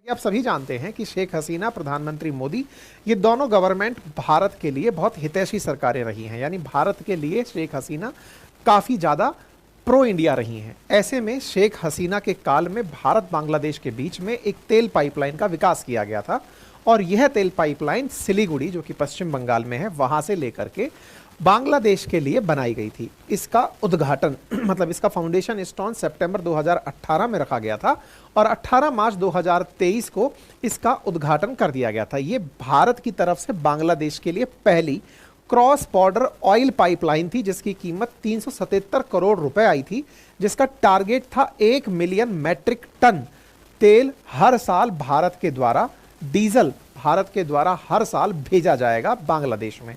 आप सभी जानते हैं कि शेख हसीना, प्रधानमंत्री मोदी, ये दोनों गवर्नमेंट भारत के लिए बहुत हितैषी सरकारें रही हैं। यानी भारत के लिए शेख हसीना काफ़ी ज़्यादा प्रो इंडिया रही हैं। ऐसे में शेख हसीना के काल में भारत बांग्लादेश के बीच में एक तेल पाइपलाइन का विकास किया गया था और यह तेल पाइपलाइन सिलीगुड़ी, जो कि पश्चिम बंगाल में है, वहाँ से लेकर के बांग्लादेश के लिए बनाई गई थी। इसका उद्घाटन मतलब इसका फाउंडेशन स्टोन सितंबर 2018 में रखा गया था और 18 मार्च 2023 को इसका उद्घाटन कर दिया गया था। ये भारत की तरफ से बांग्लादेश के लिए पहली क्रॉस बॉर्डर ऑयल पाइपलाइन थी, जिसकी कीमत 377 करोड़ रुपए आई थी, जिसका टारगेट था 1 मिलियन मैट्रिक टन तेल हर साल भारत के द्वारा, डीजल भारत के द्वारा हर साल भेजा जाएगा बांग्लादेश में।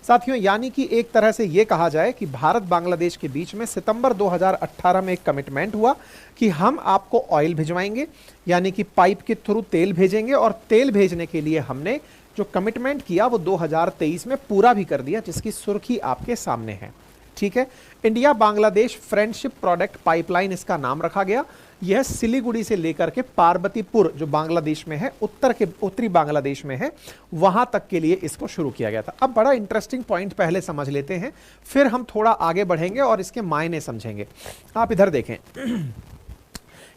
साथियों, यानी कि एक तरह से यह कहा जाए कि भारत बांग्लादेश के बीच में सितंबर 2018 में एक कमिटमेंट हुआ कि हम आपको ऑयल भिजवाएंगे, यानी कि पाइप के थ्रू तेल भेजेंगे, और तेल भेजने के लिए हमने जो कमिटमेंट किया वो 2023 में पूरा भी कर दिया, जिसकी सुर्खी आपके सामने है। ठीक है, India Bangladesh friendship product pipeline इसका नाम रखा गया। यह सिलीगुड़ी से लेकर के पार्वतीपुर, जो बांग्लादेश में है, उत्तरी बांग्लादेश में है, वहां तक के लिए इसको शुरू किया गया था। अब बड़ा इंटरेस्टिंग पॉइंट पहले समझ लेते हैं, फिर हम थोड़ा आगे बढ़ेंगे और इसके मायने समझेंगे। आप इधर देखें,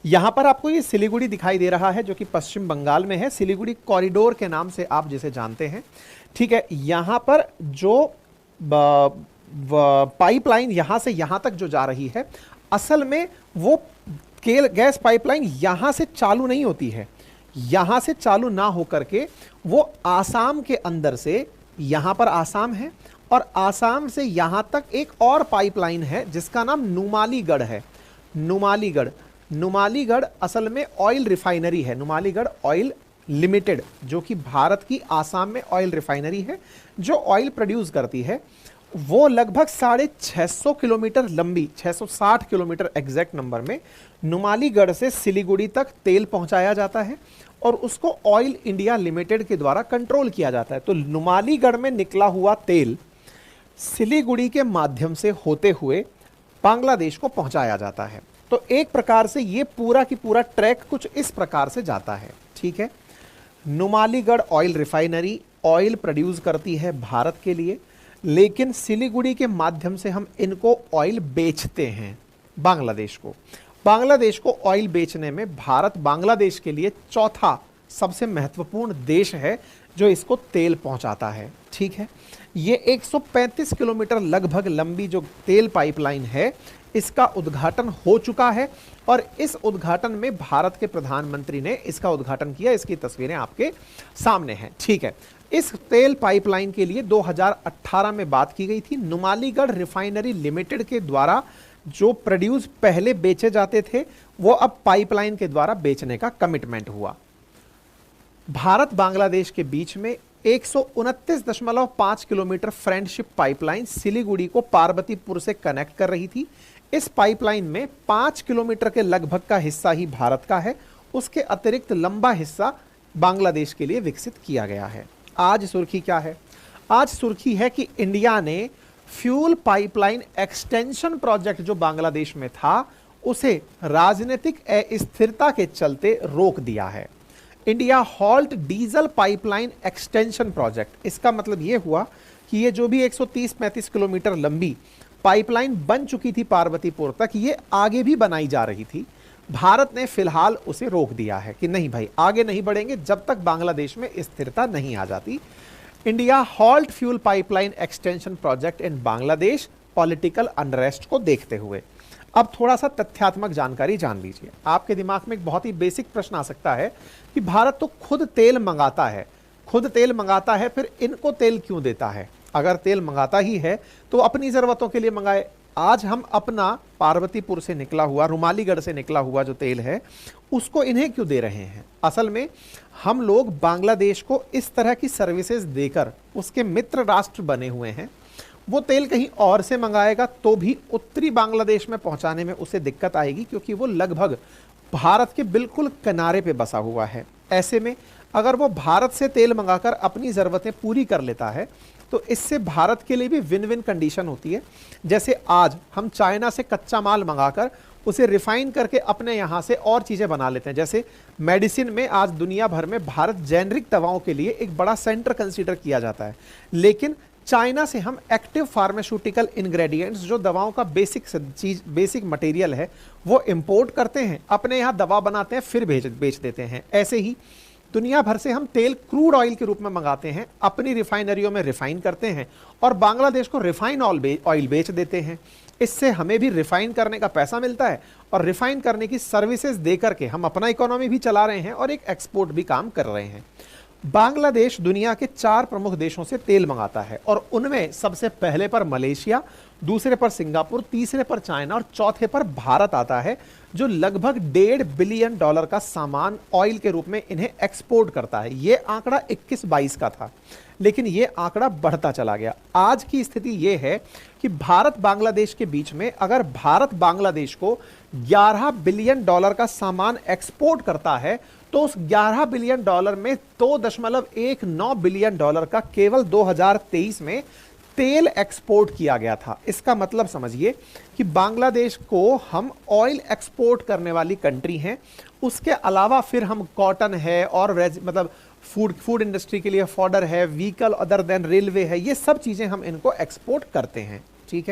यहां पर आपको ये सिलीगुड़ी दिखाई दे रहा है, जो कि पश्चिम बंगाल में है। सिलीगुड़ी कॉरिडोर के नाम से आप जिसे जानते हैं। ठीक है, यहां पर जो पाइपलाइन यहां से यहां तक जो जा रही है, असल में वो गैस पाइपलाइन यहां से चालू नहीं होती है। यहां से चालू ना होकर के वो आसाम के अंदर से, यहां पर आसाम है और आसाम से यहां तक एक और पाइपलाइन है जिसका नाम नुमालीगढ़ है। नुमालीगढ़ असल में ऑयल रिफाइनरी है, नुमालीगढ़ ऑयल लिमिटेड, जो कि भारत की आसाम में ऑयल रिफाइनरी है, जो ऑयल प्रोड्यूस करती है। वो लगभग 650 किलोमीटर लंबी, 660 किलोमीटर एग्जैक्ट नंबर में, नुमालीगढ़ से सिलीगुड़ी तक तेल पहुंचाया जाता है और उसको ऑयल इंडिया लिमिटेड के द्वारा कंट्रोल किया जाता है। तो नुमालीगढ़ में निकला हुआ तेल सिलीगुड़ी के माध्यम से होते हुए बांग्लादेश को पहुंचाया जाता है। तो एक प्रकार से ये पूरा की पूरा ट्रैक कुछ इस प्रकार से जाता है। ठीक है, Numaligarh oil refinery oil produce करती है भारत के लिए, लेकिन सिलीगुड़ी के माध्यम से हम इनको ऑयल बेचते हैं बांग्लादेश को। बांग्लादेश को ऑयल बेचने में भारत बांग्लादेश के लिए चौथा सबसे महत्वपूर्ण देश है जो इसको तेल पहुंचाता है। ठीक है, ये 135 किलोमीटर लगभग लंबी जो तेल पाइपलाइन है, इसका उद्घाटन हो चुका है और इस उद्घाटन में भारत के प्रधानमंत्री ने इसका उद्घाटन किया। इसकी तस्वीरें आपके सामने हैं। ठीक है, इस तेल पाइपलाइन के लिए 2018 में बात की गई थी। नुमालीगढ़ रिफाइनरी लिमिटेड के द्वारा जो प्रोड्यूस पहले बेचे जाते थे, वो अब पाइपलाइन के द्वारा बेचने का कमिटमेंट हुआ। भारत बांग्लादेश के बीच में 129.5 किलोमीटर फ्रेंडशिप पाइपलाइन सिलीगुड़ी को पार्वतीपुर से कनेक्ट कर रही थी। इस पाइपलाइन में 5 किलोमीटर के लगभग का हिस्सा ही भारत का है, उसके अतिरिक्त लंबा हिस्सा बांग्लादेश के लिए विकसित किया गया है। आज सुर्खी क्या है? आज सुर्खी है कि इंडिया ने फ्यूल पाइपलाइन एक्सटेंशन प्रोजेक्ट जो बांग्लादेश में था, उसे राजनीतिक अस्थिरता के चलते रोक दिया है। India halt diesel pipeline extension project. इसका मतलब यह हुआ कि ये जो भी 130-35 किलोमीटर लंबी पाइपलाइन बन चुकी थी पार्वतीपुर तक, ये आगे भी बनाई जा रही थी। भारत ने फिलहाल उसे रोक दिया है कि नहीं भाई, आगे नहीं बढ़ेंगे जब तक बांग्लादेश में स्थिरता नहीं आ जाती। India halt fuel pipeline extension project in Bangladesh, political unrest को देखते हुए। अब थोड़ा सा तथ्यात्मक जानकारी जान लीजिए। आपके दिमाग में एक बहुत ही बेसिक प्रश्न आ सकता है कि भारत तो खुद तेल मंगाता है, फिर इनको तेल क्यों देता है? अगर तेल मंगाता ही है तो अपनी ज़रूरतों के लिए मंगाए। आज हम अपना पार्वतीपुर से निकला हुआ, रुमालीगढ़ से निकला हुआ जो तेल है, उसको इन्हें क्यों दे रहे हैं? असल में हम लोग बांग्लादेश को इस तरह की सर्विसेज देकर उसके मित्र राष्ट्र बने हुए हैं। वो तेल कहीं और से मंगाएगा तो भी उत्तरी बांग्लादेश में पहुंचाने में उसे दिक्कत आएगी, क्योंकि वो लगभग भारत के बिल्कुल किनारे पे बसा हुआ है। ऐसे में अगर वो भारत से तेल मंगाकर अपनी ज़रूरतें पूरी कर लेता है तो इससे भारत के लिए भी विन विन कंडीशन होती है। जैसे आज हम चाइना से कच्चा माल मंगाकर उसे रिफाइन करके अपने यहां से और चीजें बना लेते हैं। जैसे मेडिसिन में आज दुनिया भर में भारत जेनरिक दवाओं के लिए एक बड़ा सेंटर कंसीडर किया जाता है, लेकिन चाइना से हम एक्टिव फार्मास्यूटिकल इंग्रेडिएंट्स, जो दवाओं का बेसिक मटेरियल है, वो इंपोर्ट करते हैं, अपने यहां दवा बनाते हैं, फिर बेच देते हैं। ऐसे ही दुनिया भर से हम तेल क्रूड ऑयल के रूप में मंगाते हैं, अपनी रिफाइनरियों में रिफाइन करते हैं और बांग्लादेश को रिफाइन ऑयल बेच देते हैं। इससे हमें भी रिफाइन करने का पैसा मिलता है और रिफाइन करने की सर्विसेज दे करके हम अपना इकोनॉमी भी चला रहे हैं और एक एक्सपोर्ट भी काम कर रहे हैं। बांग्लादेश दुनिया के 4 प्रमुख देशों से तेल मंगाता है और उनमें सबसे पहले पर मलेशिया, दूसरे पर सिंगापुर, तीसरे पर चाइना और चौथे पर भारत आता है, जो लगभग $1.5 बिलियन का सामान ऑयल के रूप में इन्हें एक्सपोर्ट करता है। यह आंकड़ा 21-22 का था, लेकिन यह आंकड़ा बढ़ता चला गया। आज की स्थिति यह है कि भारत बांग्लादेश के बीच में, अगर भारत बांग्लादेश को $11 बिलियन का सामान एक्सपोर्ट करता है, तो उस $11 बिलियन में $2.19 बिलियन का केवल 2023 में तेल एक्सपोर्ट किया गया था। इसका मतलब समझिए कि बांग्लादेश को हम ऑयल एक्सपोर्ट करने वाली कंट्री हैं। उसके अलावा फिर हम कॉटन है और मतलब फूड इंडस्ट्री के लिए फॉडर है, व्हीकल अदर देन रेलवे है, ये सब चीजें हम इनको एक्सपोर्ट करते हैं। ठीक है।